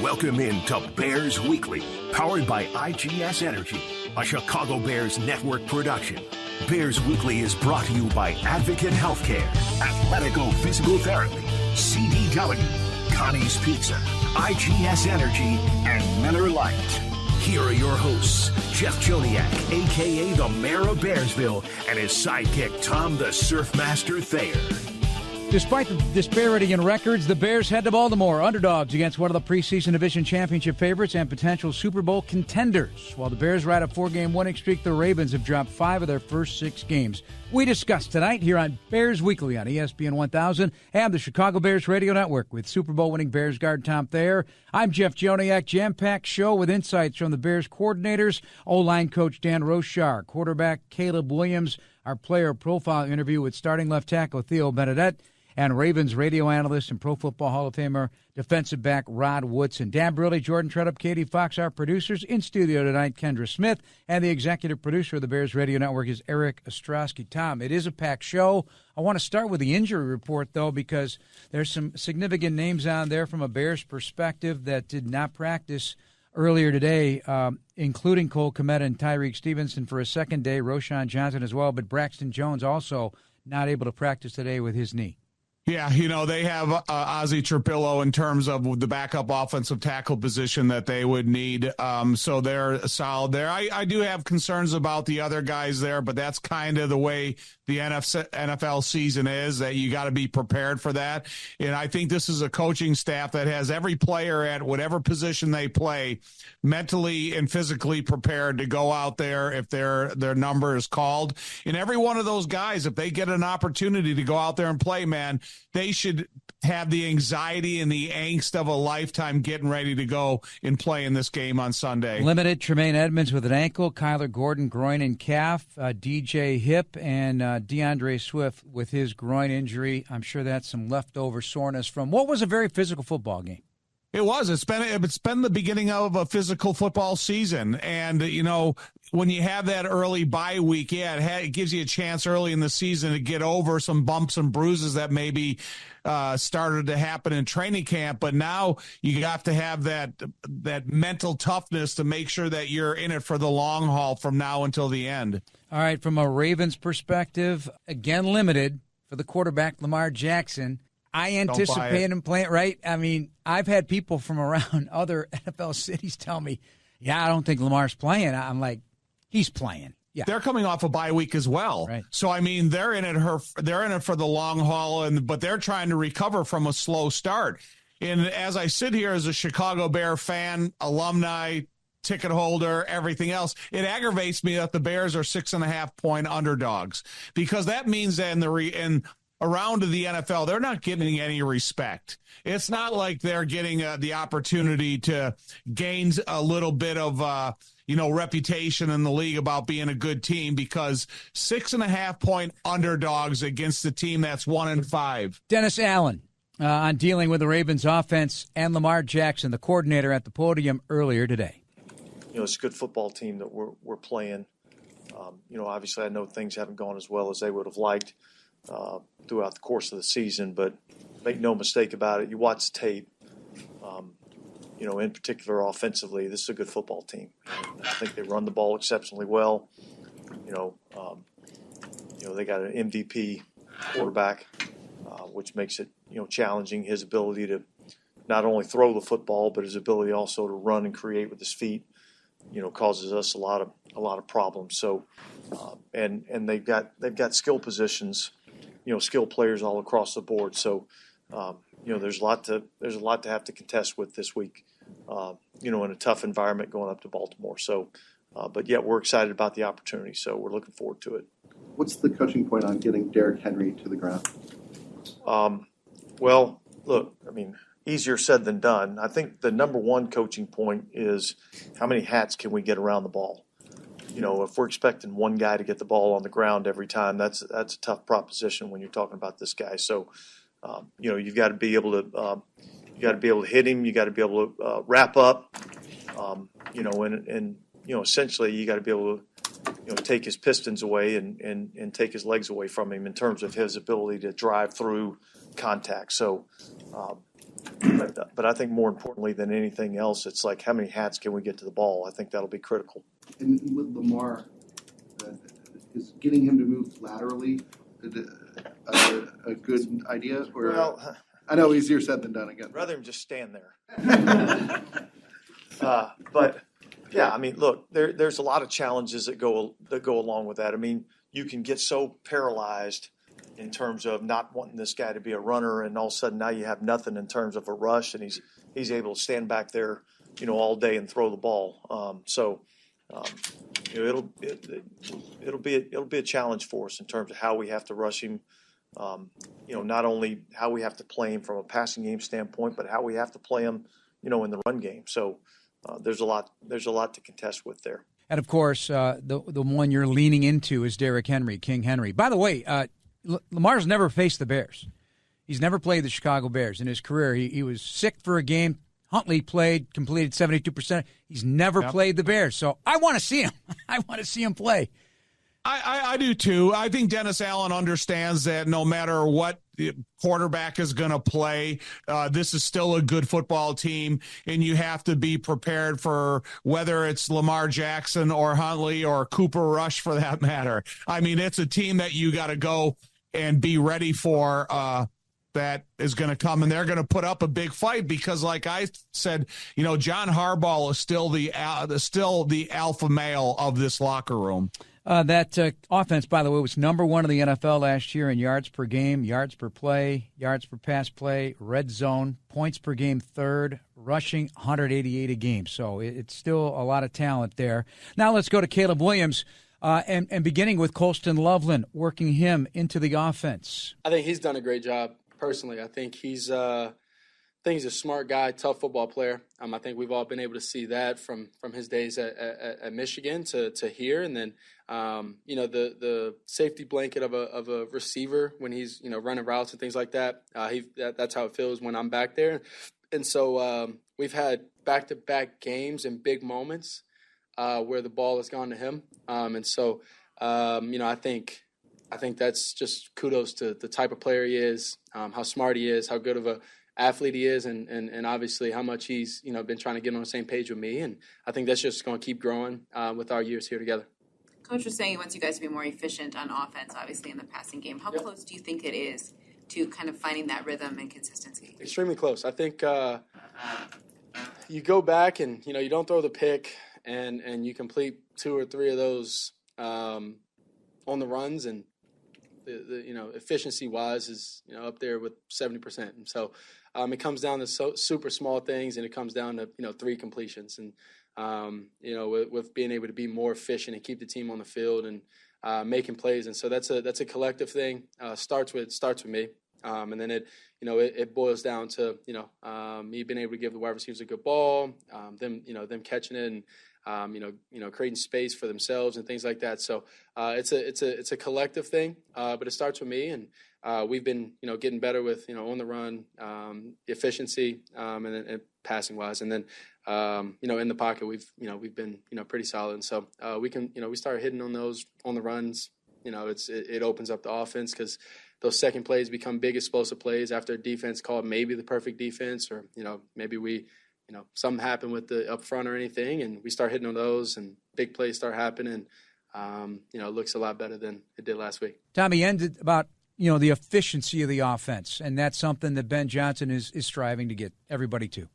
Welcome in to Bears Weekly, powered by IGS Energy, a Chicago Bears network production. Bears Weekly is brought to you by Advocate Healthcare, Athletico Physical Therapy, CDW, Connie's Pizza, IGS Energy, and Miller Lite. Here are your hosts, Jeff Joniak, a.k.a. the Mayor of Bearsville, and his sidekick, Tom the Surfmaster Thayer. Despite the disparity in records, the Bears head to Baltimore, underdogs against one of the preseason division championship favorites and potential Super Bowl contenders. While the Bears ride a 4-game winning streak, the Ravens have dropped 5 of their first 6 games. We discuss tonight here on Bears Weekly on ESPN 1000 and the Chicago Bears Radio Network with Super Bowl winning Bears guard Tom Thayer. I'm Jeff Joniak, jam-packed show with insights from the Bears coordinators, O-line coach Dan Rochar, quarterback Caleb Williams, our player profile interview with starting left tackle Theo Benedette, and Ravens radio analyst and Pro Football Hall of Famer defensive back Rod Woodson. Dan Briley, Jordan Tredup, Katie Fox, our producers. In studio tonight, Kendra Smith, and the executive producer of the Bears Radio Network is Eric Ostrowski. Tom, it is a packed show. I want to start with the injury report, though, because there's some significant names on there from a Bears perspective that did not practice earlier today, including Cole Kmet and Tyreek Stevenson for a second day, Roschon Johnson as well, but Braxton Jones also not able to practice today with his knee. Yeah, they have Ozzie Trapillo in terms of the backup offensive tackle position that they would need. So they're solid there. I do have concerns about the other guys there, but that's kind of the way the NFL season is, that you got to be prepared for that. And I think this is a coaching staff that has every player at whatever position they play mentally and physically prepared to go out there if their number is called. And every one of those guys, if they get an opportunity to go out there and play, man, they should have the anxiety and the angst of a lifetime getting ready to go and play in this game on Sunday. Limited, Tremaine Edmonds with an ankle, Kyler Gordon groin and calf, DJ hip, and DeAndre Swift with his groin injury. I'm sure that's some leftover soreness from what was a very physical football game. It was. It's been the beginning of a physical football season. And, when you have that early bye week, it gives you a chance early in the season to get over some bumps and bruises that maybe started to happen in training camp. But now you have to have that mental toughness to make sure that you're in it for the long haul from now until the end. All right, from a Ravens perspective, again limited for the quarterback, Lamar Jackson. I anticipate him playing, right? I mean, I've had people from around other NFL cities tell me, I don't think Lamar's playing. I'm like, he's playing. Yeah. They're coming off a bye week as well. Right. So, I mean, they're in it for the long haul, but they're trying to recover from a slow start. And as I sit here as a Chicago Bear fan, alumni, ticket holder, everything else, it aggravates me that the Bears are 6.5-point underdogs, because that means that around the NFL, they're not getting any respect. It's not like they're getting the opportunity to gain a little bit of, reputation in the league about being a good team, because 6.5-point underdogs against the team that's 1-5. Dennis Allen on dealing with the Ravens offense and Lamar Jackson, the coordinator, at the podium earlier today. It's a good football team that we're playing. Obviously I know things haven't gone as well as they would have liked throughout the course of the season, but make no mistake about it, you watch the tape, in particular offensively, this is a good football team. I think they run the ball exceptionally well. They got an MVP quarterback, which makes it, challenging. His ability to not only throw the football, but his ability also to run and create with his feet, causes us a lot of problems. So, and they've got skill positions, skill players all across the board. So, there's a lot to have to contest with this week, in a tough environment going up to Baltimore. So, but yet we're excited about the opportunity. So we're looking forward to it. What's the coaching point on getting Derrick Henry to the ground? Well, look, easier said than done. I think the number one coaching point is how many hats can we get around the ball? If we're expecting one guy to get the ball on the ground every time, that's a tough proposition when you're talking about this guy. So, you've got to be able to hit him. You got to be able to wrap up. Essentially you got to be able to take his pistons away and take his legs away from him in terms of his ability to drive through contact. So, But I think more importantly than anything else, it's like how many hats can we get to the ball? I think that'll be critical. And with Lamar, is getting him to move laterally a good idea? Or Well, I know easier said than done again. rather than just stand there. But yeah, I mean, look, there's a lot of challenges that go along with that. I mean, you can get so paralyzed in terms of not wanting this guy to be a runner, and all of a sudden now you have nothing in terms of a rush, and he's able to stand back there, all day and throw the ball. It'll be a challenge for us in terms of how we have to rush him. Not only how we have to play him from a passing game standpoint, but how we have to play him, in the run game. So there's a lot to contest with there. And of course, the one you're leaning into is Derrick Henry, King Henry. By the way, Lamar's never faced the Bears. He's never played the Chicago Bears in his career. He was sick for a game. Huntley played, completed 72%. He's never played the Bears. So I want to see him. I want to see him play. I do too. I think Dennis Allen understands that no matter what quarterback is going to play, this is still a good football team, and you have to be prepared for whether it's Lamar Jackson or Huntley or Cooper Rush for that matter. I mean, it's a team that you got to go and be ready for that is going to come, and they're going to put up a big fight because, like I said, John Harbaugh is still the alpha male of this locker room. That offense, by the way, was number one in the NFL last year in yards per game, yards per play, yards per pass play, red zone, points per game third, rushing 188 a game. So it's still a lot of talent there. Now let's go to Caleb Williams and beginning with Colston Loveland, working him into the offense. I think he's done a great job personally. I think he's a smart guy, tough football player. I think we've all been able to see that from his days at Michigan to here, and then the safety blanket of a receiver when he's running routes and things like that. That's how it feels when I'm back there, and so we've had back-to-back games and big moments where the ball has gone to him, and so I think that's just kudos to the type of player he is, how smart he is, how good of a athlete he is, and obviously how much he's been trying to get on the same page with me, and I think that's just going to keep growing with our years here together. Coach was saying he wants you guys to be more efficient on offense, obviously in the passing game. How close do you think it is to kind of finding that rhythm and consistency? Extremely close. I think you go back and you don't throw the pick, and you complete 2 or 3 of those on the runs, and the efficiency wise is up there with 70%, and so it comes down to super small things, and it comes down to 3 completions, and with being able to be more efficient and keep the team on the field and making plays, and so that's a collective thing. Starts with me, and then it boils down to me being able to give the wide receivers a good ball, them catching it, and creating space for themselves and things like that. So it's a collective thing, but it starts with me, and we've been getting better with on the run, efficiency, and passing wise, and then in the pocket we've been pretty solid, and so we can we start hitting on those on the runs. It opens up the offense because those second plays become big explosive plays after a defense called maybe the perfect defense, or maybe we. Something happened with the up front or anything, and we start hitting on those, and big plays start happening. It looks a lot better than it did last week. Tommy, ended about the efficiency of the offense, and that's something that Ben Johnson is striving to get everybody to.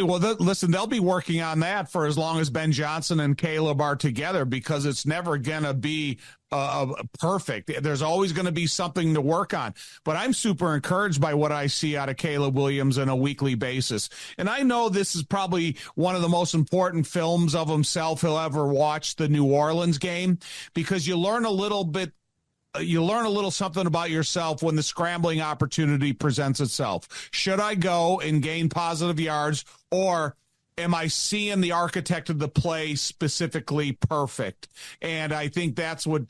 Well, listen, they'll be working on that for as long as Ben Johnson and Caleb are together, because it's never going to be perfect. There's always going to be something to work on. But I'm super encouraged by what I see out of Caleb Williams on a weekly basis. And I know this is probably one of the most important films of himself he'll ever watch, the New Orleans game, because you learn a little something about yourself when the scrambling opportunity presents itself. Should I go and gain positive yards, or am I seeing the architect of the play specifically perfect? And I think that's what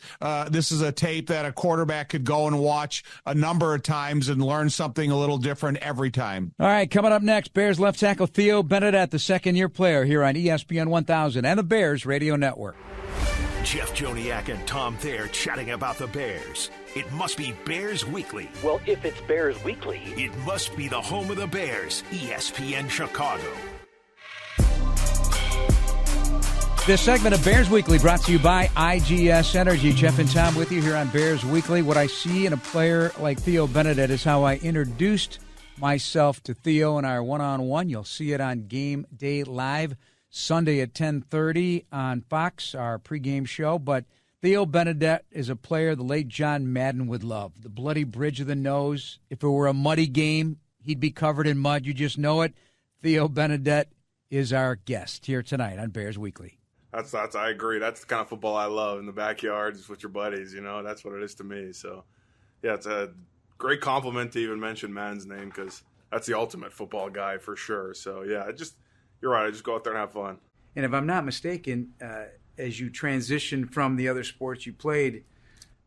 this is, a tape that a quarterback could go and watch a number of times and learn something a little different every time. All right, coming up next, Bears left tackle Theo Bennett, the second-year player here on ESPN 1000 and the Bears Radio Network. Jeff Joniak and Tom Thayer chatting about the Bears. It must be Bears Weekly. Well, if it's Bears Weekly, It must be the home of the Bears, ESPN Chicago. This segment of Bears Weekly brought to you by IGS Energy. Jeff and Tom with you here on Bears Weekly. What I see in a player like Theo Benedett is how I introduced myself to Theo in our one-on-one. You'll see it on Game Day Live Sunday at 10:30 on Fox, our pregame show. But Theo Benedett is a player the late John Madden would love. The bloody bridge of the nose. If it were a muddy game, he'd be covered in mud. You just know it. Theo Benedett is our guest here tonight on Bears Weekly. That's I agree. That's the kind of football I love in the backyard, just with your buddies. That's what it is to me. So, yeah, it's a great compliment to even mention Madden's name because that's the ultimate football guy for sure. So, yeah, you're right. I just go out there and have fun. And if I'm not mistaken, as you transitioned from the other sports you played,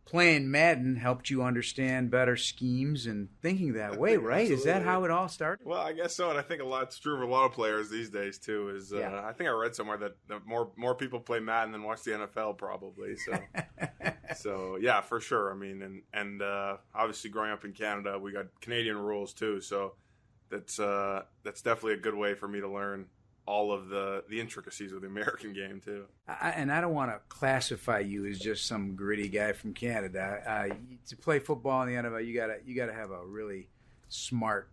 playing Madden helped you understand better schemes and thinking that way, right? Absolutely. Is that how it all started? Well, I guess so, and I think it's true for a lot of players these days too. I think I read somewhere that more people play Madden than watch the NFL probably. So, so yeah, for sure. I mean, and obviously growing up in Canada, we got Canadian rules too. So that's definitely a good way for me to learn all of the intricacies of the American game too. And I don't want to classify you as just some gritty guy from Canada. To play football in the NFL, you gotta have a really smart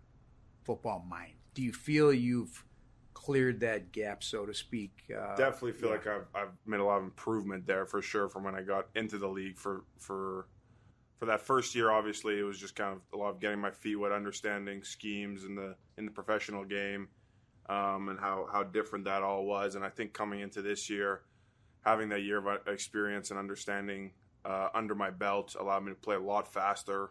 football mind. Do you feel you've cleared that gap, so to speak? Definitely feel like I've made a lot of improvement there for sure from when I got into the league. For that first year, obviously, it was just kind of a lot of getting my feet wet, understanding schemes in the professional game. And how different that all was. And I think coming into this year, having that year of experience and understanding under my belt allowed me to play a lot faster,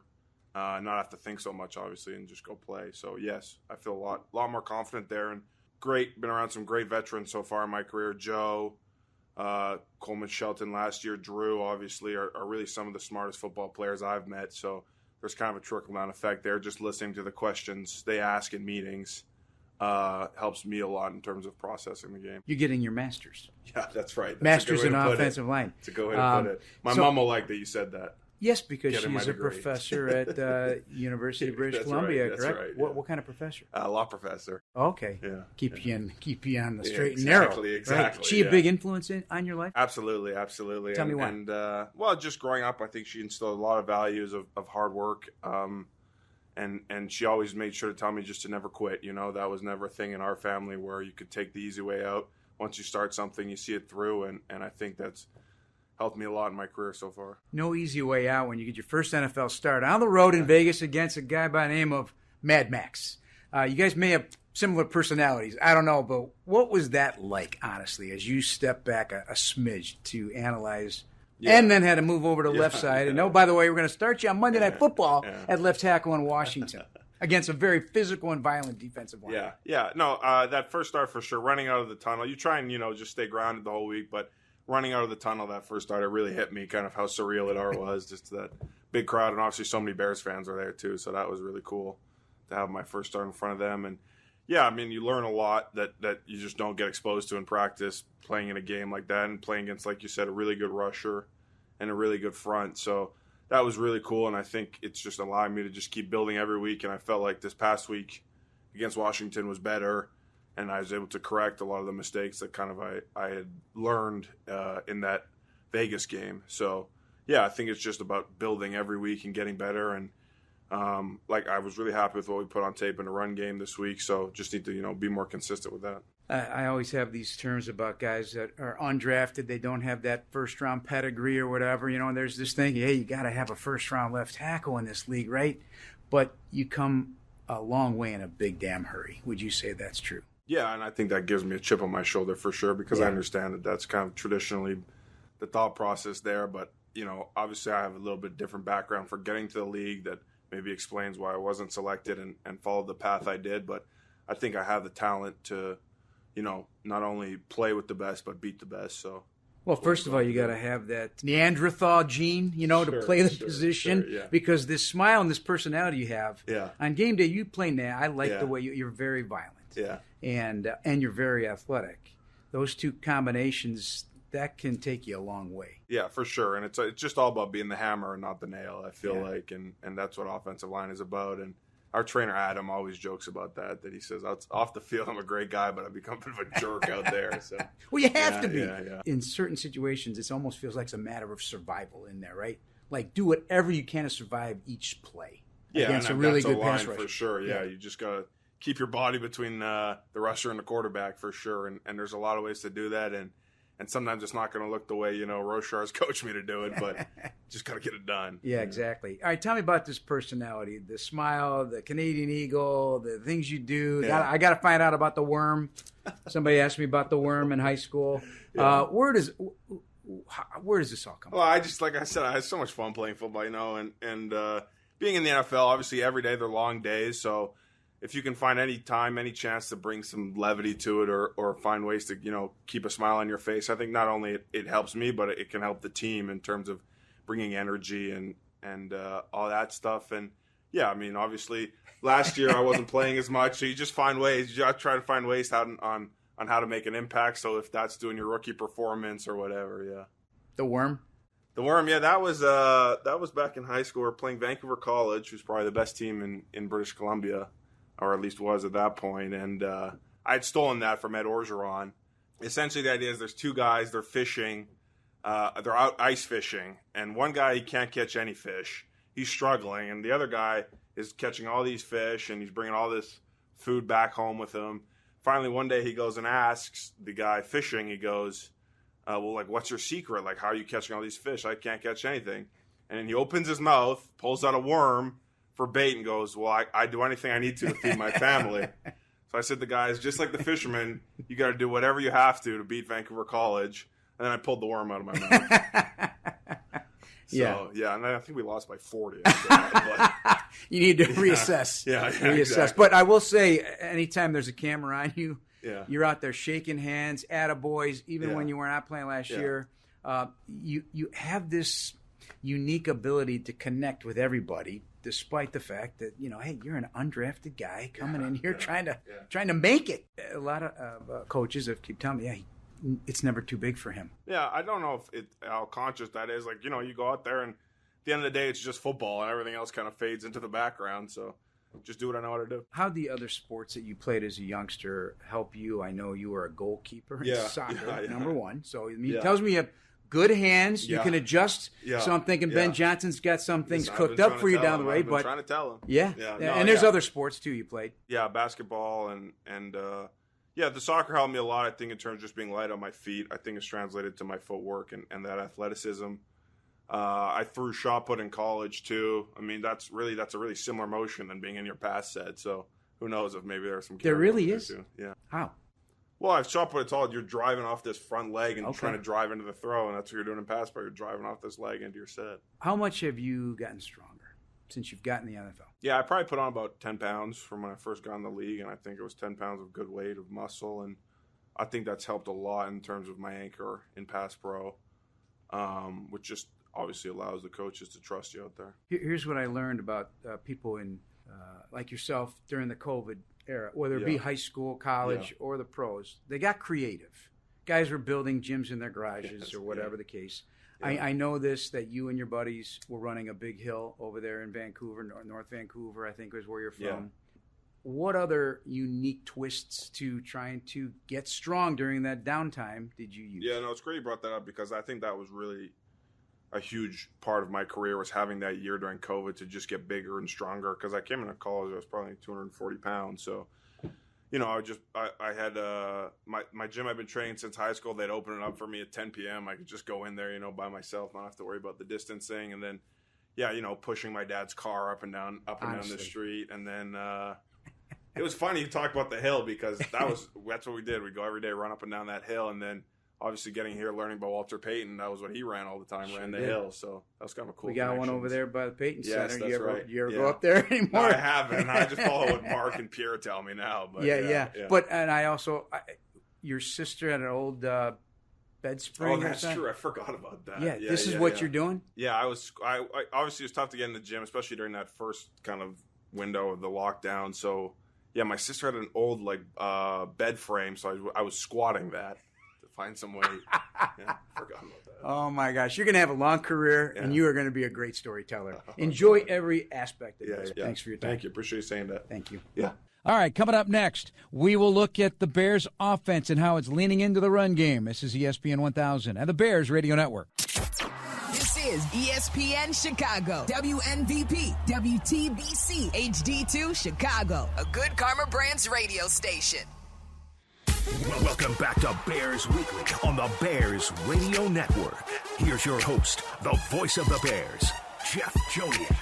not have to think so much, obviously, and just go play. So, yes, I feel a lot more confident there. And been around some great veterans so far in my career. Joe, Coleman Shelton last year, Drew, obviously, are really some of the smartest football players I've met. So there's kind of a trickle-down effect there, just listening to the questions they ask in meetings. Helps me a lot in terms of processing the game. You're getting your master's. Yeah, that's right. That's master's in offensive line. It's a good way to put it. My mom will like that you said that. Yes, because she's a professor at University of British Columbia, right, correct? Right, yeah. What kind of professor? Law professor. Okay. Yeah. Keep you on the straight and narrow. Exactly. Right? She a big influence on your life? Absolutely. Tell me why. And just growing up, I think she instilled a lot of values of hard work. And she always made sure to tell me just to never quit. That was never a thing in our family where you could take the easy way out. Once you start something, you see it through, and I think that's helped me a lot in my career so far. No easy way out when you get your first NFL start on the road in Vegas against a guy by the name of Mad Max. You guys may have similar personalities. I don't know, but what was that like, honestly, as you step back a smidge to analyze and then had to move over to left side? And, by the way, we're going to start you on Monday Night Football at left tackle in Washington against a very physical and violent defensive line. Yeah. No, that first start for sure, running out of the tunnel. You try and, just stay grounded the whole week, but running out of the tunnel that first start, it really hit me kind of how surreal it all was. Just that big crowd, and obviously so many Bears fans were there too, so that was really cool to have my first start in front of them. And, yeah, I mean, you learn a lot that you just don't get exposed to in practice playing in a game like that and playing against, like you said, a really good rusher and a really good front. So that was really cool, and I think it's just allowing me to just keep building every week. And I felt like this past week against Washington was better, and I was able to correct a lot of the mistakes that kind of I had learned in that Vegas game. So, yeah, I think it's just about building every week and getting better. And, I was really happy with what we put on tape in the run game this week, so just need to, be more consistent with that. I always have these terms about guys that are undrafted. They don't have that first-round pedigree or whatever, and there's this thing, hey, you got to have a first-round left tackle in this league, right? But you come a long way in a big damn hurry. Would you say that's true? Yeah, and I think that gives me a chip on my shoulder for sure because I understand that that's kind of traditionally the thought process there. But, obviously I have a little bit different background for getting to the league that maybe explains why I wasn't selected and followed the path I did. But I think I have the talent to, not only play with the best, but beat the best. So, well, first of all, you got to have that Neanderthal gene, to play the position because this smile and this personality you have. Yeah. On game day, you play now. I like the way you're very violent. Yeah. And you're very athletic. Those two combinations, that can take you a long way. Yeah, for sure. And it's just all about being the hammer and not the nail, I feel like. And that's what offensive line is about. And our trainer, Adam, always jokes about that he says, off the field, I'm a great guy, but I've become a bit of a jerk out there. So well, you have to be. Yeah. In certain situations, it almost feels like it's a matter of survival in there, right? Like, do whatever you can to survive each play against a really good pass rush. For sure, yeah. You just got to keep your body between the rusher and the quarterback for sure. And there's a lot of ways to do that. And sometimes it's not going to look the way, Roshar's coached me to do it, but just got to get it done. Yeah, exactly. All right, tell me about this personality, the smile, the Canadian Eagle, the things you do. Yeah. I got to find out about the worm. Somebody asked me about the worm in high school. Yeah. Where does this all come from? Well, like I said, I had so much fun playing football, and being in the NFL, obviously every day they're long days, so if you can find any time, any chance to bring some levity to it or find ways to, keep a smile on your face, I think not only it helps me, but it can help the team in terms of bringing energy and all that stuff. And, yeah, I mean, obviously last year I wasn't playing as much, so you just find ways. You try to find ways on how to make an impact. So if that's doing your rookie performance or whatever, yeah. The worm? The worm, yeah, that was back in high school. We were playing Vancouver College, who's probably the best team in British Columbia, or at least was at that point. And I had stolen that from Ed Orgeron. Essentially, the idea is there's two guys, they're fishing. They're out ice fishing. And one guy, he can't catch any fish. He's struggling. And the other guy is catching all these fish, and he's bringing all this food back home with him. Finally, one day he goes and asks the guy fishing, he goes, what's your secret? Like, how are you catching all these fish? I can't catch anything. And then he opens his mouth, pulls out a worm for bait and goes, well, I do anything I need to feed my family. So I said to the guys, just like the fishermen, you got to do whatever you have to beat Vancouver College. And then I pulled the worm out of my mouth. Yeah, and I think we lost by 40. But, you need to reassess. Reassess. Exactly. But I will say, anytime there's a camera on you, Yeah. You're out there shaking hands, attaboys, even when you were not playing last year. You have this unique ability to connect with everybody, despite the fact that, hey, you're an undrafted guy coming in here trying to make it. A lot of coaches have keep telling me, it's never too big for him. Yeah, I don't know how conscious that is. Like, you go out there and at the end of the day, it's just football and everything else kind of fades into the background. So just do what I know how to do. How the other sports that you played as a youngster help you? I know you were a goalkeeper in soccer, number one. So it tells me you have good hands. You can adjust. Yeah. So I'm thinking Ben Johnson's got some things cooked up for you down the way. But trying to tell him. Yeah. And there's other sports too you played. Yeah, basketball and the soccer helped me a lot. I think in terms of just being light on my feet. I think it's translated to my footwork and that athleticism. I threw shot put in college too. I mean, that's a really similar motion than being in your pass set. So who knows if maybe there's some. There really is. Too. Yeah. How? Well, I've shot put. It's all you're driving off this front leg and trying to drive into the throw, and that's what you're doing in pass play. You're driving off this leg into your set. How much have you gotten stronger since you've gotten the NFL? Yeah, I probably put on about 10 pounds from when I first got in the league, and I think it was 10 pounds of good weight of muscle, and I think that's helped a lot in terms of my anchor in pass pro, which just obviously allows the coaches to trust you out there. Here's what I learned about people in like yourself during the COVID era, whether it be high school, college, or the pros. They got creative. Guys were building gyms in their garages or whatever the case. Yeah. I know that you and your buddies were running a big hill over there in Vancouver, North Vancouver, I think is where you're from. Yeah. What other unique twists to trying to get strong during that downtime did you use? Yeah, no, it's great you brought that up because I think that was really a huge part of my career was having that year during COVID to just get bigger and stronger because I came into college, I was probably 240 pounds. So, I had my gym I've been training since high school. They'd open it up for me at 10 p.m. I could just go in there, by myself, not have to worry about the distancing. And then, pushing my dad's car up and down the street. And then it was funny you talk about the hill because that's what we did. We'd go every day, run up and down that hill, and then obviously getting here, learning about Walter Payton, that was what he ran all the time, ran the hill. So that was kind of a cool. We got one over there by the Payton Center. That's right. You ever go up there anymore? No, I haven't. I just follow what Mark and Pierre tell me now. But yeah. But and I also, your sister had an old bed spring. Oh, that's true. I forgot about that. Yeah, this is what you're doing. Yeah, I obviously it was tough to get in the gym, especially during that first kind of window of the lockdown. So yeah, my sister had an old bed frame, so I was squatting that find some way. Yeah, forgot about that. Oh, my gosh. You're going to have a long career, and you are going to be a great storyteller. Enjoy every aspect of this. Thanks for your time. Thank you. Appreciate you saying that. Thank you. Yeah. All right, coming up next, we will look at the Bears' offense and how it's leaning into the run game. This is ESPN 1000 and the Bears Radio Network. This is ESPN Chicago, WNVP, WTBC, HD2 Chicago, a Good Karma Brands radio station. Welcome back to Bears Weekly on the Bears Radio Network. Here's your host, the voice of the Bears, Jeff Joniak.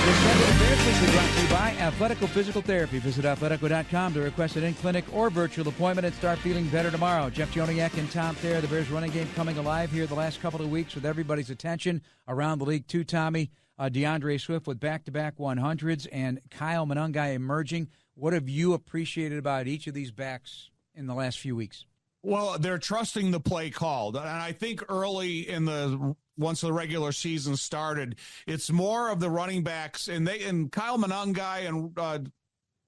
This segment of Bears Weekly brought to you by Athletico Physical Therapy. Visit athletico.com to request an in-clinic or virtual appointment and start feeling better tomorrow. Jeff Joniak and Tom Thayer, the Bears running game coming alive here the last couple of weeks with everybody's attention around the league too, Tommy. DeAndre Swift with back-to-back 100s and Kyle Monangai emerging. What have you appreciated about each of these backs in the last few weeks? Well, they're trusting the play called. And I think early once the regular season started, it's more of the running backs, and Kyle Monangai and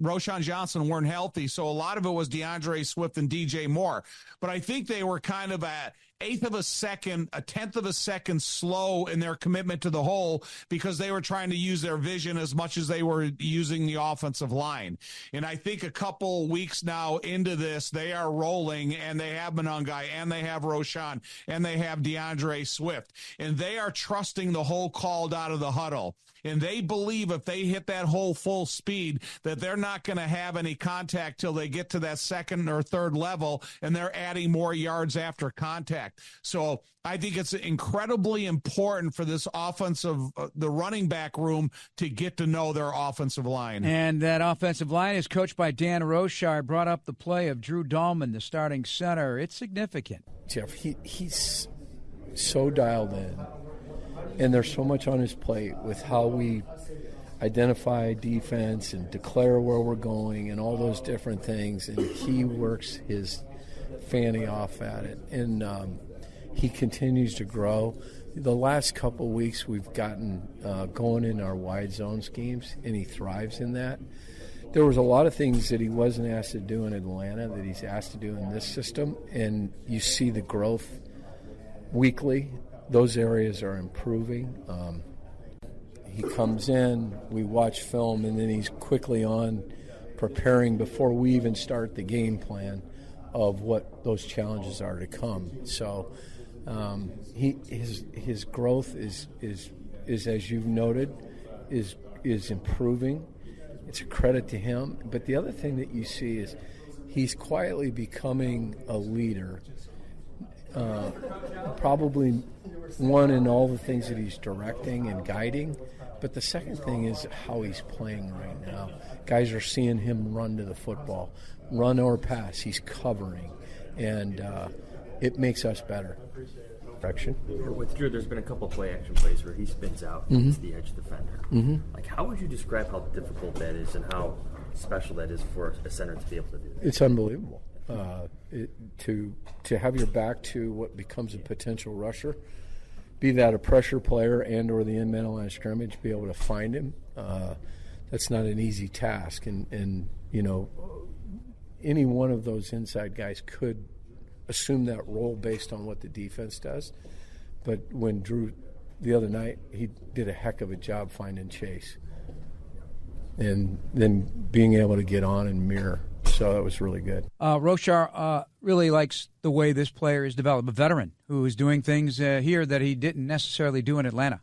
Roschon Johnson weren't healthy, so a lot of it was DeAndre Swift and DJ Moore. But I think they were kind of a tenth of a second slow in their commitment to the hole because they were trying to use their vision as much as they were using the offensive line. And I think a couple weeks now into this, they are rolling, and they have Monangai, and they have Roschon, and they have DeAndre Swift. And they are trusting the hole called out of the huddle. And they believe if they hit that hole full speed that they're not going to have any contact till they get to that second or third level, and they're adding more yards after contact. So I think it's incredibly important for this the running back room to get to know their offensive line. And that offensive line is coached by Dan Rochard. Brought up the play of Drew Dahlman, the starting center. It's significant. Jeff, he's so dialed in. And there's so much on his plate with how we identify defense and declare where we're going and all those different things. And he works his fanny off at it. And he continues to grow. The last couple weeks we've gotten going in our wide zone schemes, and he thrives in that. There was a lot of things that he wasn't asked to do in Atlanta that he's asked to do in this system. And you see the growth weekly. Those areas are improving. He comes in, we watch film, and then he's quickly on preparing before we even start the game plan of what those challenges are to come. So his growth is as you've noted, is improving. It's a credit to him. But the other thing that you see is he's quietly becoming a leader. Probably one in all the things that he's directing and guiding, but the second thing is how he's playing right now. Guys are seeing him run to the football, run or pass. He's covering, and it makes us better. With Drew, there's been a couple of play-action plays where he spins out and hits the edge defender. Mm-hmm. Like, how would you describe how difficult that is and how special that is for a center to be able to do that? It's unbelievable. To have your back to what becomes a potential rusher, be that a pressure player and or the end-man line of scrimmage, be able to find him, that's not an easy task. And you know, any one of those inside guys could assume that role based on what the defense does. But when Drew, the other night, he did a heck of a job finding Chase and then being able to get on and mirror. So that was really good. Rochar really likes the way this player is developed, a veteran who is doing things here that he didn't necessarily do in Atlanta.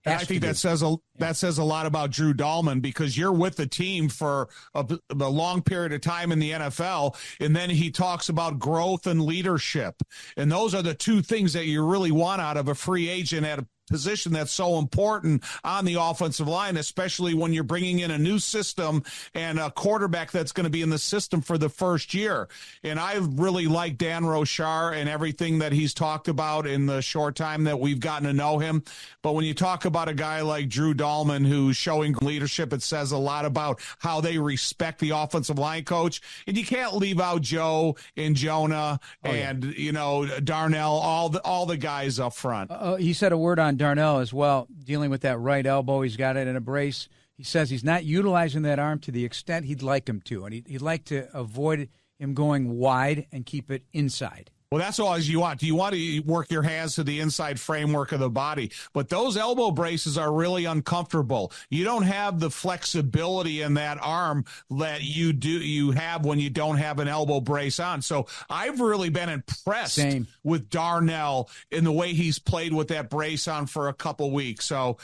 I think that says a lot about Drew Dahlman, because you're with the team for a long period of time in the NFL, and then he talks about growth and leadership. And those are the two things that you really want out of a free agent at a position that's so important on the offensive line, especially when you're bringing in a new system and a quarterback that's going to be in the system for the first year. And I really like Dan Rochard and everything that he's talked about in the short time that we've gotten to know him. But when you talk about a guy like Drew Dahlman who's showing leadership, it says a lot about how they respect the offensive line coach. And you can't leave out Joe and Jonah you know, Darnell, all the guys up front. He said a word on Darnell as well, dealing with that right elbow. He's got it in a brace. He says he's not utilizing that arm to the extent he'd like him to, and he'd like to avoid him going wide and keep it inside. Well, that's all you want. You want to work your hands to the inside framework of the body. But those elbow braces are really uncomfortable. You don't have the flexibility in that arm that you have when you don't have an elbow brace on. So I've really been impressed with Darnell in the way he's played with that brace on for a couple weeks. So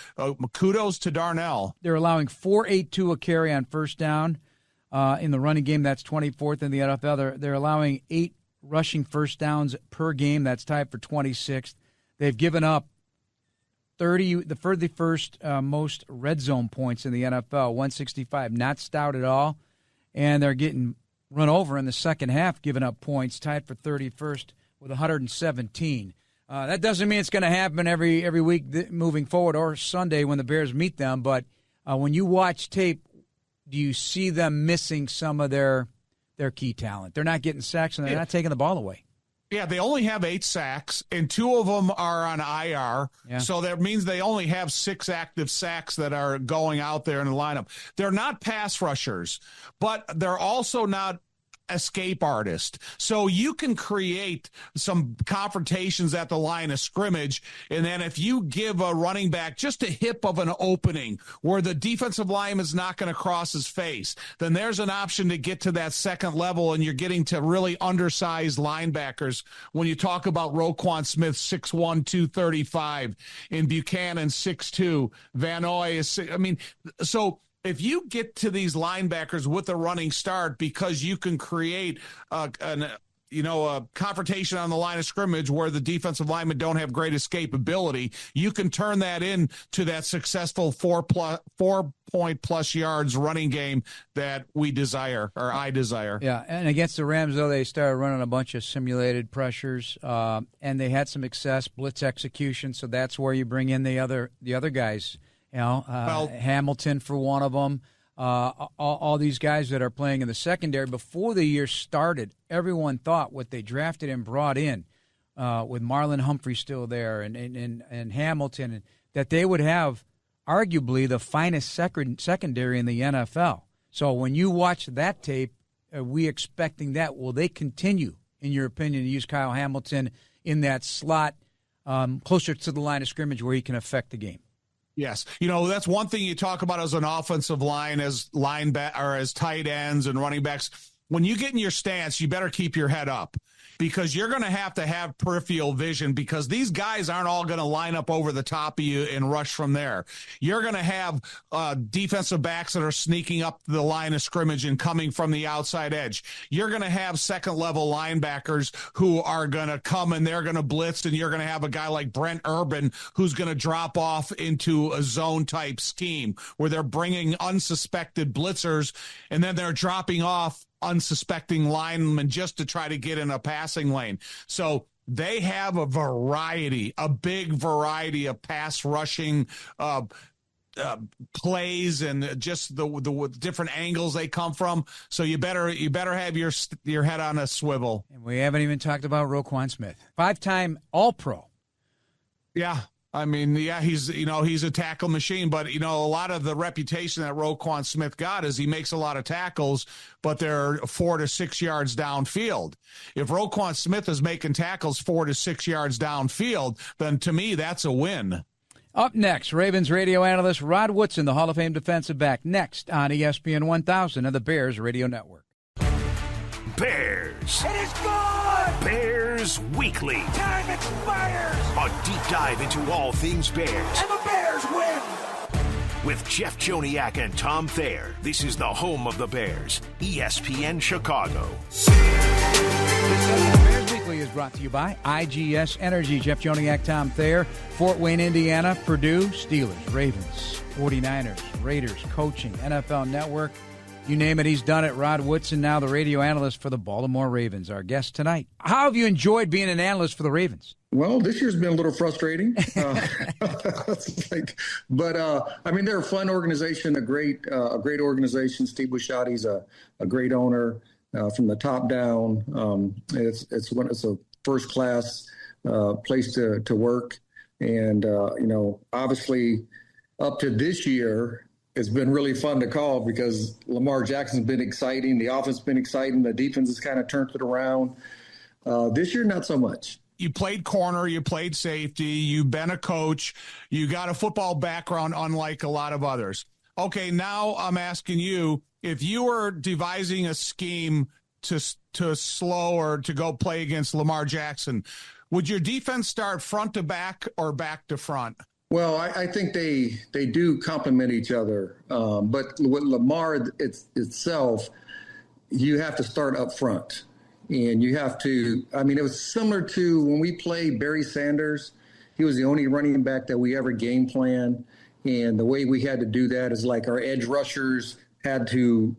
kudos to Darnell. They're allowing 4.82 a carry on first down in the running game. That's 24th in the NFL. They're allowing 8 rushing first downs per game. That's tied for 26th. They've given up the first most red zone points in the NFL, 165. Not stout at all. And they're getting run over in the second half, giving up points, tied for 31st with 117. That doesn't mean it's going to happen every week moving forward or Sunday when the Bears meet them. But when you watch tape, do you see them missing some of their key talent? They're not getting sacks, and they're not taking the ball away. Yeah, they only have 8 sacks, and 2 of them are on IR. Yeah. So that means they only have 6 active sacks that are going out there in the lineup. They're not pass rushers, but they're also not escape artist. So you can create some confrontations at the line of scrimmage, and then if you give a running back just a hip of an opening where the defensive lineman is not going to cross his face, then there's an option to get to that second level, and you're getting to really undersized linebackers when you talk about Roquan Smith, 6'1", 235, and Buchanan, 6'2", Van Noy is, so if you get to these linebackers with a running start because you can create a confrontation on the line of scrimmage where the defensive linemen don't have great escapability, you can turn that into that successful 4-point plus yards running game that we desire, or I desire. Yeah, and against the Rams, though, they started running a bunch of simulated pressures, and they had some success, blitz execution, so that's where you bring in the other guys. Hamilton for one of them. All these guys that are playing in the secondary. Before the year started, everyone thought what they drafted and brought in, with Marlon Humphrey still there and Hamilton, that they would have arguably the finest secondary in the NFL. So when you watch that tape, are we expecting that? Will they continue, in your opinion, to use Kyle Hamilton in that slot closer to the line of scrimmage where he can affect the game? Yes. That's one thing you talk about as an offensive line, as as tight ends and running backs. When you get in your stance, you better keep your head up, because you're going to have peripheral vision, because these guys aren't all going to line up over the top of you and rush from there. You're going to have defensive backs that are sneaking up the line of scrimmage and coming from the outside edge. You're going to have second-level linebackers who are going to come and they're going to blitz, and you're going to have a guy like Brent Urban who's going to drop off into a zone-type scheme where they're bringing unsuspected blitzers, and then they're dropping off unsuspecting linemen just to try to get in a passing lane. So they have a big variety of pass rushing plays, and just the different angles they come from. So you better have your head on a swivel. And we haven't even talked about Roquan Smith, 5-time All-Pro. Yeah. He's a tackle machine, but, a lot of the reputation that Roquan Smith got is he makes a lot of tackles, but they're 4 to 6 yards downfield. If Roquan Smith is making tackles 4 to 6 yards downfield, then to me, that's a win. Up next, Ravens radio analyst Rod Woodson, the Hall of Fame defensive back, next on ESPN 1000 of the Bears Radio Network. Bears. It is good! Bears Weekly. Time expires! A deep dive into all things Bears. And the Bears win! With Jeff Joniak and Tom Thayer, this is the home of the Bears, ESPN Chicago. Bears Weekly is brought to you by IGS Energy. Jeff Joniak, Tom Thayer, Fort Wayne, Indiana, Purdue, Steelers, Ravens, 49ers, Raiders, coaching, NFL Network. You name it, he's done it. Rod Woodson, now the radio analyst for the Baltimore Ravens, our guest tonight. How have you enjoyed being an analyst for the Ravens? Well, this year's been a little frustrating. They're a fun organization, a great organization. Steve Bisciotti's a great owner from the top down. It's a first class place to work, and obviously up to this year, it's been really fun to call because Lamar Jackson's been exciting. The offense has been exciting. The defense has kind of turned it around. This year, not so much. You played corner, you played safety, you've been a coach, you got a football background unlike a lot of others. Okay, now I'm asking you, if you were devising a scheme to slow or to go play against Lamar Jackson, would your defense start front to back or back to front? Well, I think they do complement each other. But with Lamar itself, you have to start up front. And you have to, I mean, it was similar to when we played Barry Sanders. He was the only running back that we ever game planned. And the way we had to do that is like our edge rushers had to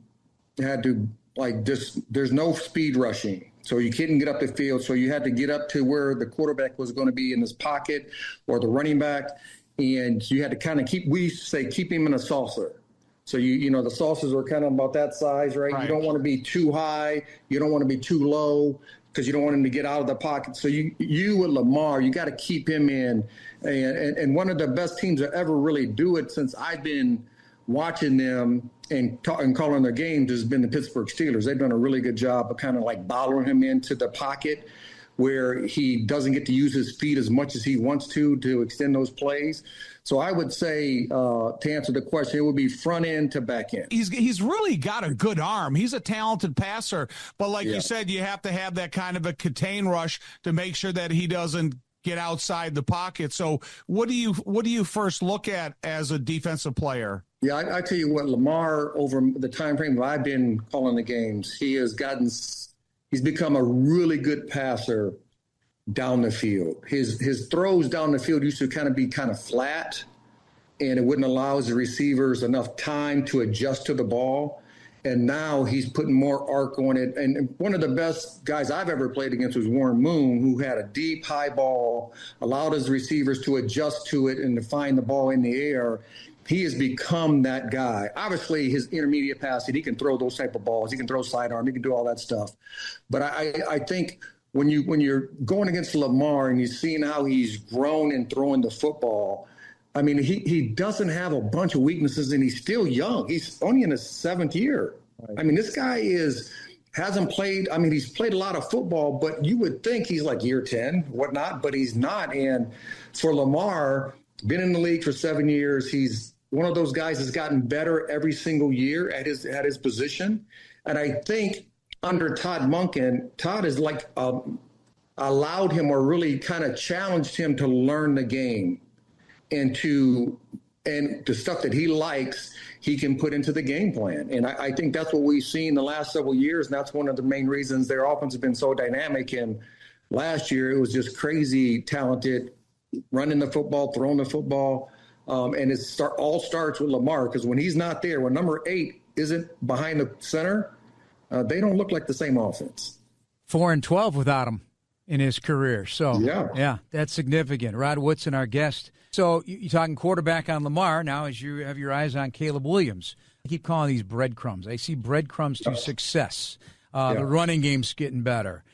like just, there's no speed rushing. So you couldn't get up the field. So you had to get up to where the quarterback was going to be in his pocket or the running back. And you had to kind of keep him in a saucer. So, you know, the saucers are kind of about that size, right? You don't want to be too high. You don't want to be too low because you don't want him to get out of the pocket. So you with Lamar, you got to keep him in. And one of the best teams that ever really do it since I've been watching them and calling their games has been the Pittsburgh Steelers. They've done a really good job of kind of like bottling him into the pocket where he doesn't get to use his feet as much as he wants to extend those plays. So I would say, to answer the question, it would be front end to back end. He's really got a good arm. He's a talented passer. But like you said, you have to have that kind of a contain rush to make sure that he doesn't get outside the pocket. So what do you first look at as a defensive player? Yeah, I tell you what, Lamar, over the time frame that I've been calling the games, he's become a really good passer down the field. His throws down the field used to be kind of flat, and it wouldn't allow his receivers enough time to adjust to the ball. And now he's putting more arc on it. And one of the best guys I've ever played against was Warren Moon, who had a deep, high ball, allowed his receivers to adjust to it and to find the ball in the air. He has become that guy. Obviously, his intermediate passing, he can throw those type of balls. He can throw sidearm. He can do all that stuff. But I think when you're going against Lamar and you're seeing how he's grown in throwing the football, I mean, he doesn't have a bunch of weaknesses, and he's still young. He's only in his 7th year. Right. I mean, this guy hasn't played. I mean, he's played a lot of football, but you would think he's like year 10, whatnot, but he's not. And for Lamar, been in the league for 7 years, he's one of those guys that's gotten better every single year at his position. And I think under Todd Monken, Todd has allowed him or really kind of challenged him to learn the game and the stuff that he likes, he can put into the game plan. And I think that's what we've seen the last several years. And that's one of the main reasons their offense has been so dynamic. And last year it was just crazy talented, running the football, throwing the football. And it all starts with Lamar, because when he's not there, when number 8 isn't behind the center, they don't look like the same offense. 4-12 without him in his career. So, yeah, that's significant. Rod Woodson, our guest. So you're talking quarterback on Lamar. Now, as you have your eyes on Caleb Williams, I keep calling these breadcrumbs. I see breadcrumbs to success. The running game's getting better.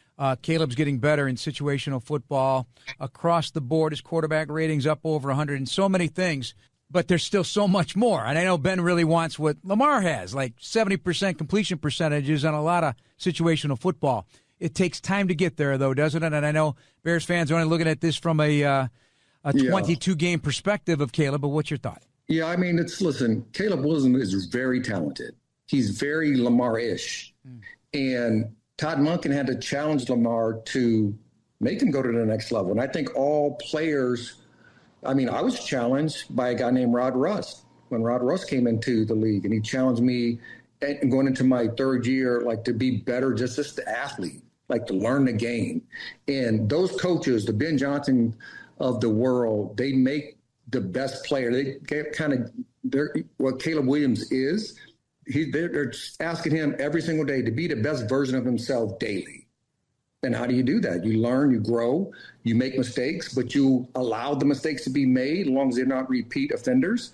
Caleb's getting better in situational football across the board. His quarterback rating's up over 100 and so many things, but there's still so much more. And I know Ben really wants what Lamar has, like 70% completion percentages on a lot of situational football. It takes time to get there, though, doesn't it? And I know Bears fans are only looking at this from a 22-game perspective of Caleb, but what's your thought? Yeah, I mean, listen, Caleb Williams is very talented. He's very Lamar-ish. And Todd Monken had to challenge Lamar to make him go to the next level. And I think all players, I mean, I was challenged by a guy named Rod Rust when Rod Rust came into the league, and he challenged me going into my 3rd year, like, to be better just as the athlete, like to learn the game. And those coaches, the Ben Johnson of the world, they make the best player. They they're what Caleb Williams is. They're asking him every single day to be the best version of himself daily. And how do you do that? You learn, you grow, you make mistakes, but you allow the mistakes to be made as long as they're not repeat offenders.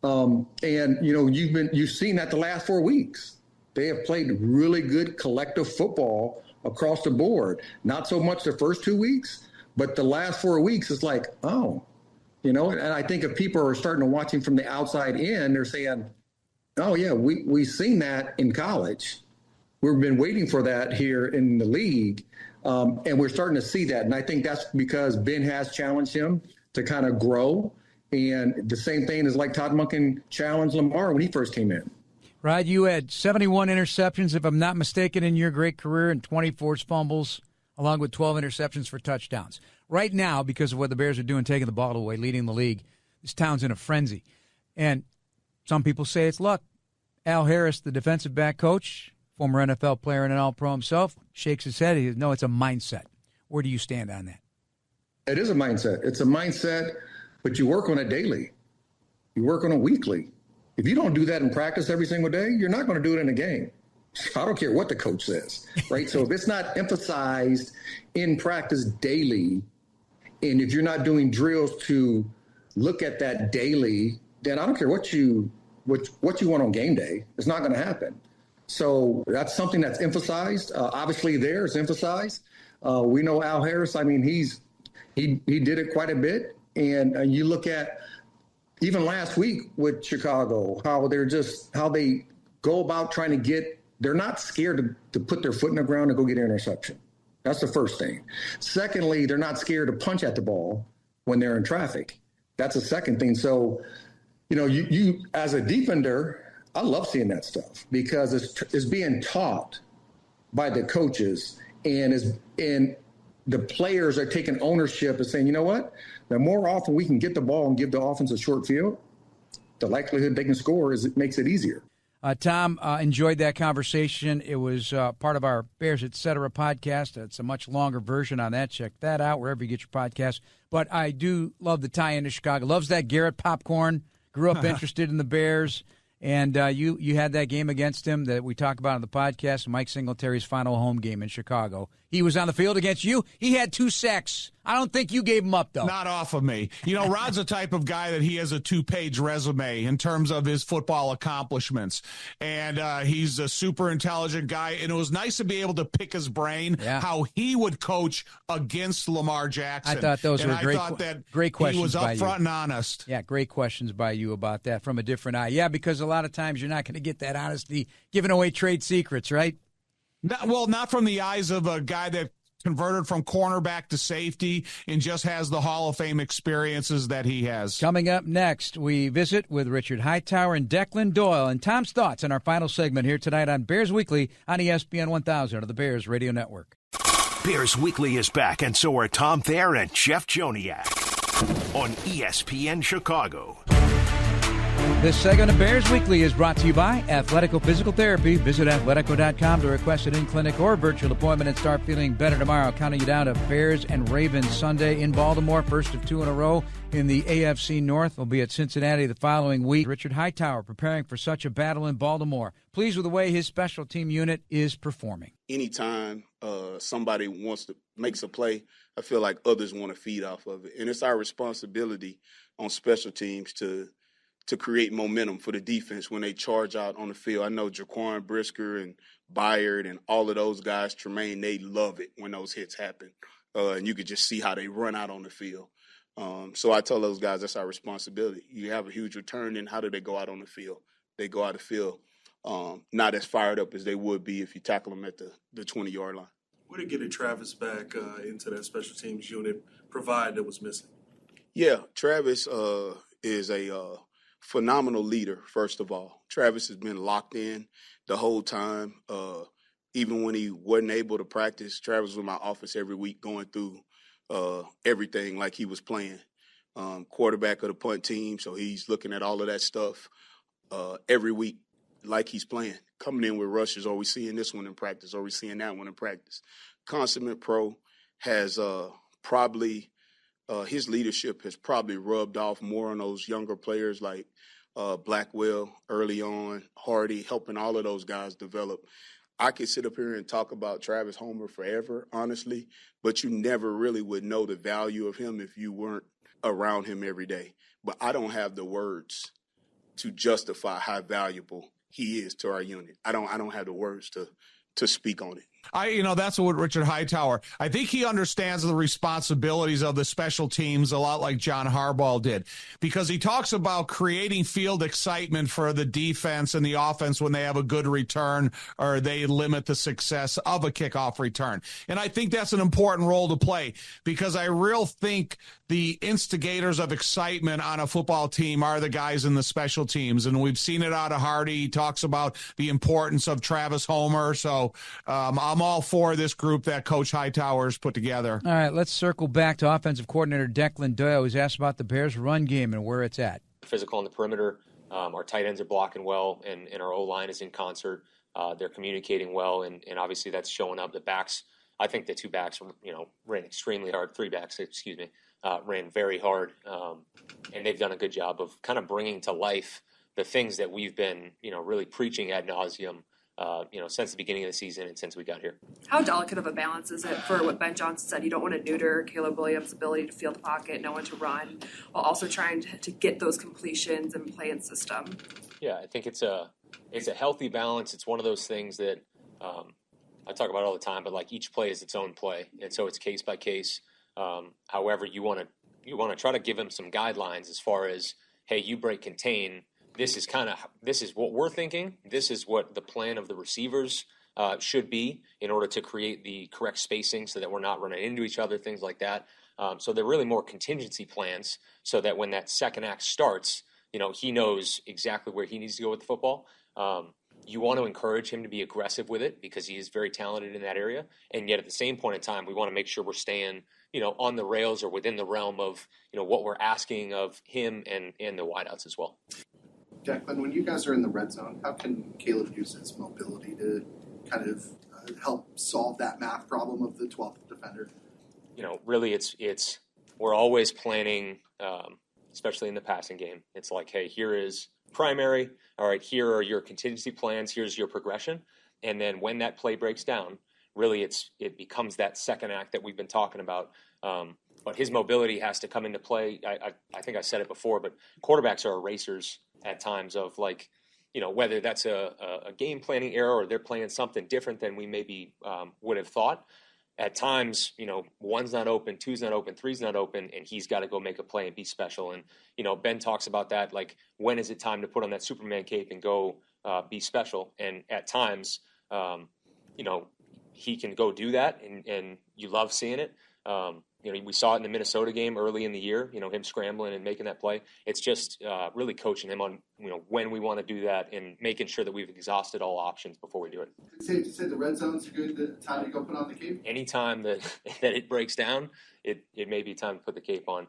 And you've seen that the last 4 weeks. They have played really good collective football across the board. Not so much the first 2 weeks, but the last 4 weeks is like, and I think if people are starting to watch him from the outside in, they're saying, Oh, yeah, we've seen that in college. We've been waiting for that here in the league, and we're starting to see that. And I think that's because Ben has challenged him to kind of grow. And the same thing is like Todd Monken challenged Lamar when he first came in. Rod, you had 71 interceptions, if I'm not mistaken, in your great career, and 24 fumbles, along with 12 interceptions for touchdowns. Right now, because of what the Bears are doing, taking the ball away, leading the league, this town's in a frenzy. And some people say it's luck. Al Harris, the defensive back coach, former NFL player and an All-Pro himself, shakes his head. He says, no, it's a mindset. Where do you stand on that? It is a mindset. It's a mindset, but you work on it daily. You work on it weekly. If you don't do that in practice every single day, you're not going to do it in a game. I don't care what the coach says, right? So if it's not emphasized in practice daily, and if you're not doing drills to look at that daily, then I don't care what you want on game day. It's not going to happen. So that's something that's emphasized. Obviously, there is emphasized. We know Al Harris. I mean, he did it quite a bit. And you look at even last week with Chicago, how they go about trying to get. They're not scared to put their foot in the ground and go get an interception. That's the first thing. Secondly, they're not scared to punch at the ball when they're in traffic. That's the second thing. So, you as a defender, I love seeing that stuff because it's being taught by the coaches and the players are taking ownership and saying, you know what? The more often we can get the ball and give the offense a short field, the likelihood they can score it makes it easier. Tom, enjoyed that conversation. It was part of our Bears Etc. podcast. It's a much longer version on that. Check that out wherever you get your podcast. But I do love the tie into Chicago. Loves that Garrett popcorn. Grew up interested in the Bears. And you had that game against him that we talk about on the podcast, Mike Singletary's final home game in Chicago. He was on the field against you. He had 2 sacks. I don't think you gave him up, though. Not off of me. Rod's the type of guy that he has a 2-page resume in terms of his football accomplishments. And he's a super intelligent guy. And it was nice to be able to pick his brain how he would coach against Lamar Jackson. I thought those were great questions. He was by upfront you. and honest. Yeah, great questions by you about that from a different eye. Yeah, because a lot of times you're not going to get that honesty giving away trade secrets, right? Not from the eyes of a guy that converted from cornerback to safety and just has the Hall of Fame experiences that he has. Coming up next, we visit with Richard Hightower and Declan Doyle and Tom's thoughts on our final segment here tonight on Bears Weekly on ESPN 1000 of the Bears Radio Network. Bears Weekly is back, and so are Tom Thayer and Jeff Joniak on ESPN Chicago. This segment of Bears Weekly is brought to you by Athletico Physical Therapy. Visit athletico.com to request an in-clinic or virtual appointment and start feeling better tomorrow. Counting you down to Bears and Ravens Sunday in Baltimore. First of 2 in a row in the AFC North. Will be at Cincinnati the following week. Richard Hightower preparing for such a battle in Baltimore. Pleased with the way his special team unit is performing. Anytime somebody makes a play, I feel like others want to feed off of it. And it's our responsibility on special teams to create momentum for the defense when they charge out on the field. I know Jaquan Brisker and Byard and all of those guys, Tremaine, they love it when those hits happen. And you could just see how they run out on the field. So I tell those guys that's our responsibility. You have a huge return, and how do they go out on the field? They go out the field not as fired up as they would be if you tackle them at the 20-yard line. What did getting Travis back into that special teams unit provide that was missing? Yeah, Travis is a phenomenal leader, first of all. Travis has been locked in the whole time. Even when he wasn't able to practice, Travis was in my office every week going through everything like he was playing. Quarterback of the punt team, so he's looking at all of that stuff every week like he's playing. Coming in with rushes, are we seeing this one in practice? Are we seeing that one in practice? Consummate Pro has probably his leadership has probably rubbed off more on those younger players like Blackwell early on, Hardy, helping all of those guys develop. I could sit up here and talk about Travis Homer forever, honestly, but you never really would know the value of him if you weren't around him every day. But I don't have the words to justify how valuable he is to our unit. I don't have the words to speak on it. That's what Richard Hightower, I think he understands the responsibilities of the special teams a lot like John Harbaugh did, because he talks about creating field excitement for the defense and the offense when they have a good return or they limit the success of a kickoff return. And I think that's an important role to play, because I really think the instigators of excitement on a football team are the guys in the special teams. And we've seen it out of Hardy. He talks about the importance of Travis Homer. So I'm all for this group that Coach Hightower's put together. All right, let's circle back to offensive coordinator Declan Doyle, who's asked about the Bears' run game and where it's at. Physical on the perimeter. Our tight ends are blocking well, and our O-line is in concert. They're communicating well, and obviously that's showing up. The backs, I think the two backs, ran extremely hard. Three backs, ran very hard, and they've done a good job of kind of bringing to life the things that we've been, really preaching ad nauseum, since the beginning of the season and since we got here. How delicate of a balance is it for what Ben Johnson said? You don't want to neuter Caleb Williams' ability to field the pocket, know when to run, while also trying to get those completions and play in system. Yeah, I think it's a healthy balance. It's one of those things that I talk about all the time, but like each play is its own play, and so it's case by case. However, you want to try to give him some guidelines as far as, hey, you break contain. This is what we're thinking. This is what the plan of the receivers should be in order to create the correct spacing so that we're not running into each other, things like that. So they're really more contingency plans so that when that second act starts, he knows exactly where he needs to go with the football. You want to encourage him to be aggressive with it because he is very talented in that area. And yet at the same point in time, we want to make sure we're staying, on the rails or within the realm of, what we're asking of him and the wideouts as well. Declan, when you guys are in the red zone, how can Caleb use his mobility to kind of help solve that math problem of the 12th defender? Really it's we're always planning, especially in the passing game. It's like, hey, here is primary. All right, here are your contingency plans. Here's your progression. And then when that play breaks down, really it becomes that second act that we've been talking about. But his mobility has to come into play. I think I said it before, but quarterbacks are erasers at times of whether that's a game planning error or they're playing something different than we maybe would have thought. At times, one's not open, two's not open, three's not open, and he's got to go make a play and be special. And, Ben talks about that, like, when is it time to put on that Superman cape and go be special? And at times, he can go do that, and you love seeing it. We saw it in the Minnesota game early in the year, him scrambling and making that play. It's just really coaching him on, when we want to do that and making sure that we've exhausted all options before we do it. It's safe to say the red zone's a good time to go put on the cape? Anytime that it breaks down, it may be time to put the cape on.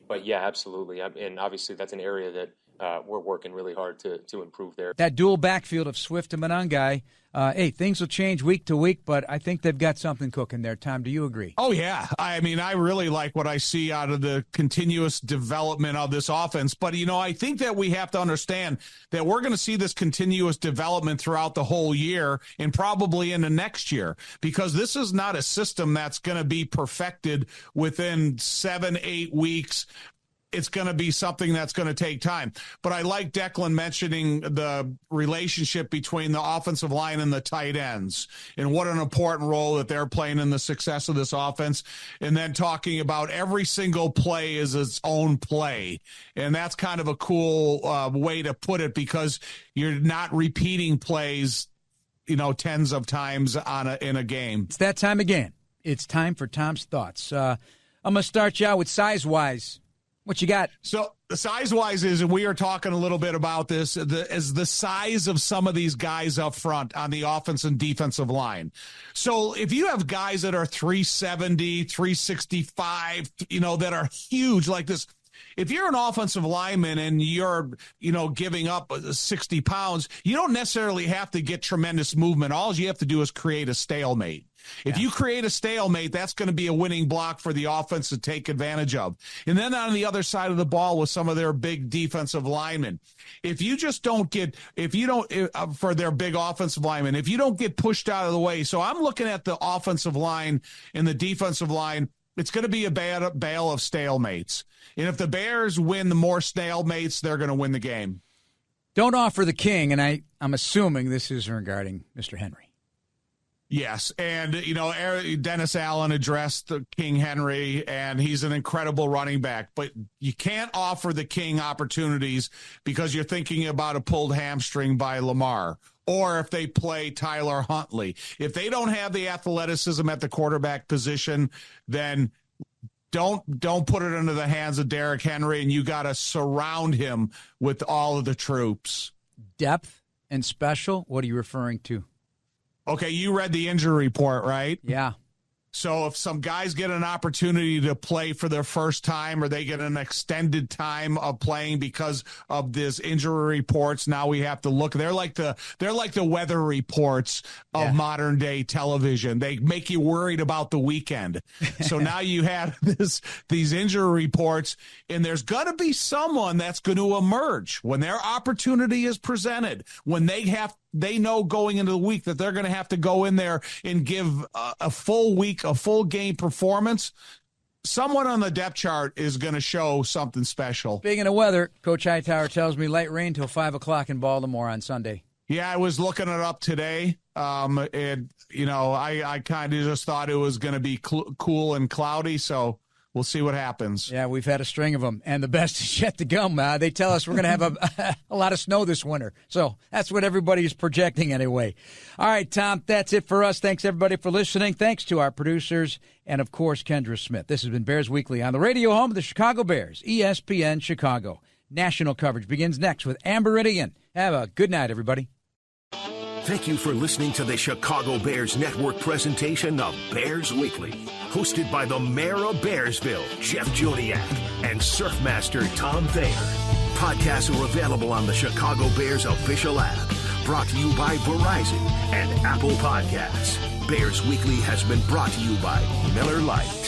But, yeah, absolutely. And obviously that's an area that we're working really hard to improve there. That dual backfield of Swift and Monangai, hey, things will change week to week, but I think they've got something cooking there. Tom, do you agree? Oh, yeah. I mean, I really like what I see out of the continuous development of this offense. But, I think that we have to understand that we're going to see this continuous development throughout the whole year and probably into next year, because this is not a system that's going to be perfected within 7-8 weeks. It's going to be something that's going to take time. But I like Declan mentioning the relationship between the offensive line and the tight ends and what an important role that they're playing in the success of this offense. And then talking about every single play is its own play. And that's kind of a cool way to put it, because you're not repeating plays, tens of times in a game. It's that time again. It's time for Tom's thoughts. I'm going to start you out with size-wise. What you got? So size-wise is, and we are talking a little bit about this, is the size of some of these guys up front on the offense and defensive line. So if you have guys that are 370, 365, that are huge like this, if you're an offensive lineman and you're, giving up 60 pounds, you don't necessarily have to get tremendous movement. All you have to do is create a stalemate. If you create a stalemate, that's going to be a winning block for the offense to take advantage of. And then on the other side of the ball with some of their big defensive linemen, if you just don't get, for their big offensive linemen, if you don't get pushed out of the way. So I'm looking at the offensive line and the defensive line. It's going to be a bale of stalemates. And if the Bears win the more stalemates, they're going to win the game. Don't offer the king, and I'm assuming this is regarding Mr. Henry. Yes, and Dennis Allen addressed King Henry, and he's an incredible running back, but you can't offer the King opportunities because you're thinking about a pulled hamstring by Lamar, or if they play Tyler Huntley. If they don't have the athleticism at the quarterback position, then don't put it into the hands of Derrick Henry, and you got to surround him with all of the troops. Depth and special, what are you referring to? Okay, you read the injury report, right? Yeah. So if some guys get an opportunity to play for their first time, or they get an extended time of playing because of this injury reports, now we have to look. They're like the weather reports of modern day television. They make you worried about the weekend. So now you have these injury reports, and there's going to be someone that's going to emerge when their opportunity is presented, when they know going into the week that they're going to have to go in there and give a full week, a full game performance. Someone on the depth chart is going to show something special. Speaking of weather, Coach Hightower tells me light rain till 5 o'clock in Baltimore on Sunday. Yeah, I was looking it up today. I kind of just thought it was going to be cool and cloudy, so we'll see what happens. Yeah, we've had a string of them, and the best is yet to come. They tell us we're going to have a lot of snow this winter. So that's what everybody is projecting anyway. All right, Tom, that's it for us. Thanks, everybody, for listening. Thanks to our producers and, of course, Kendra Smith. This has been Bears Weekly on the radio home of the Chicago Bears, ESPN Chicago. National coverage begins next with Amber Iridian. Have a good night, everybody. Thank you for listening to the Chicago Bears Network presentation of Bears Weekly, hosted by the Mayor of Bearsville, Jeff Joniak, and Surfmaster Tom Thayer. Podcasts are available on the Chicago Bears official app, brought to you by Verizon and Apple Podcasts. Bears Weekly has been brought to you by Miller Lite.